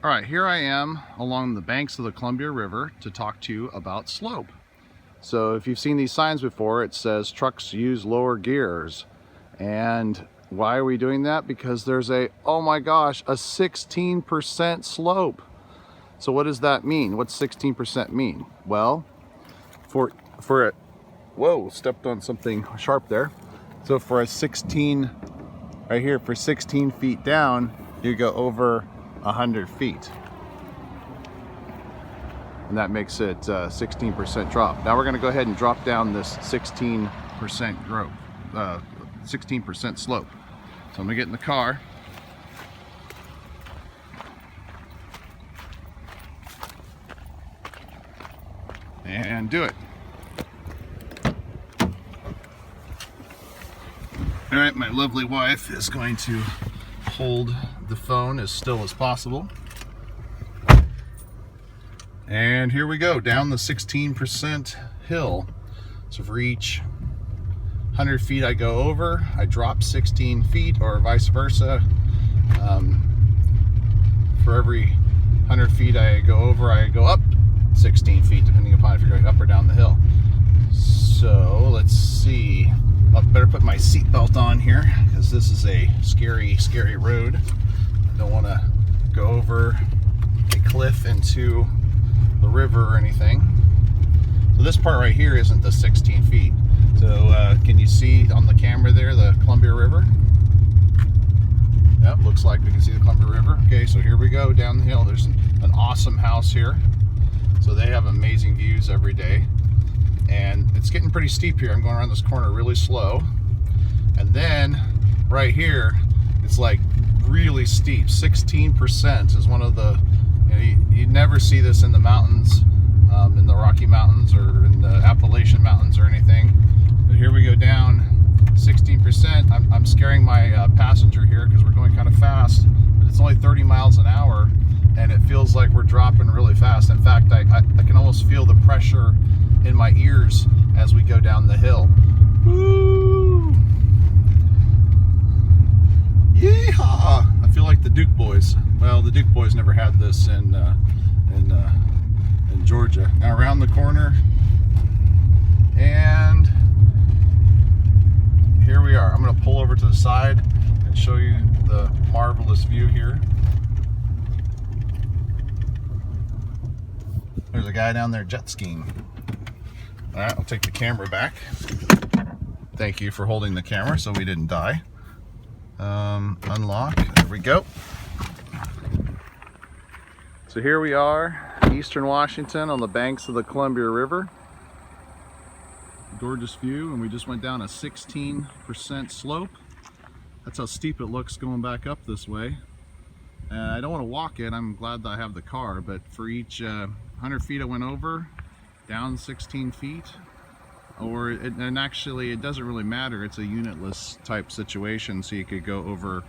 All right, here I am along the banks of the Columbia River to talk to you about slope. So if you've seen these signs before, it says trucks use lower gears. And why are we doing that? Because there's oh my gosh, a 16% slope. So what does that mean? What's 16% mean? Well, whoa, stepped on something sharp there. So for a 16, right here, for 16 feet down, you go over 100 feet. And that makes it 16% drop. Now we're going to go ahead and drop down this 16% growth, 16% slope. So I'm going to get in the car. And do it. All right, my lovely wife is going to hold the phone as still as possible. And here we go, down the 16% hill. So for each 100 feet I go over, I drop 16 feet, or vice versa. For every 100 feet I go over, I go up 16 feet, depending upon if you're going up or down the hill. So let's see. I better put my seatbelt on here, because this is a scary, scary road. I don't want to go over a cliff into the river or anything. So this part right here isn't the 16 feet. So can you see on the camera there the Columbia River? Yep, looks like we can see the Columbia River. Okay, so here we go down the hill. There's an awesome house here. So they have amazing views every day. And it's getting pretty steep here. I'm going around this corner really slow. And then right here, it's like really steep. 16% is one of the, you never see this in the mountains, in the Rocky Mountains or in the Appalachian Mountains or anything. But here we go down 16%. I'm scaring my passenger here because we're going kind of fast, but it's only 30 miles an hour and it feels like we're dropping really fast. In fact, I can almost feel the pressure in my ears as we go down the hill. Woo! Yeehaw! I feel like the Duke boys. Well, the Duke boys never had this in Georgia. Now around the corner, and here we are. I'm going to pull over to the side and show you the marvelous view here. There's a guy down there jet skiing. All right, I'll take the camera back. Thank you for holding the camera so we didn't die. Unlock, there we go. So here we are, Eastern Washington, on the banks of the Columbia River. Gorgeous view, and we just went down a 16% slope. That's how steep it looks going back up this way. I don't want to walk it, I'm glad that I have the car, but for each 100 feet I went over, down 16 feet, and actually it doesn't really matter, it's a unitless type situation, so you could go over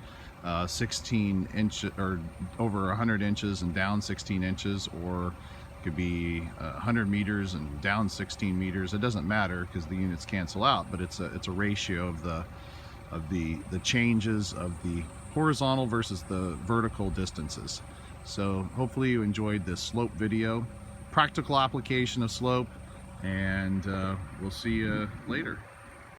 16 inches or over 100 inches and down 16 inches, or it could be 100 meters and down 16 meters. It doesn't matter because the units cancel out, but it's a ratio of the changes of the horizontal versus the vertical distances. So hopefully you enjoyed this slope video, practical application of slope, and we'll see you later.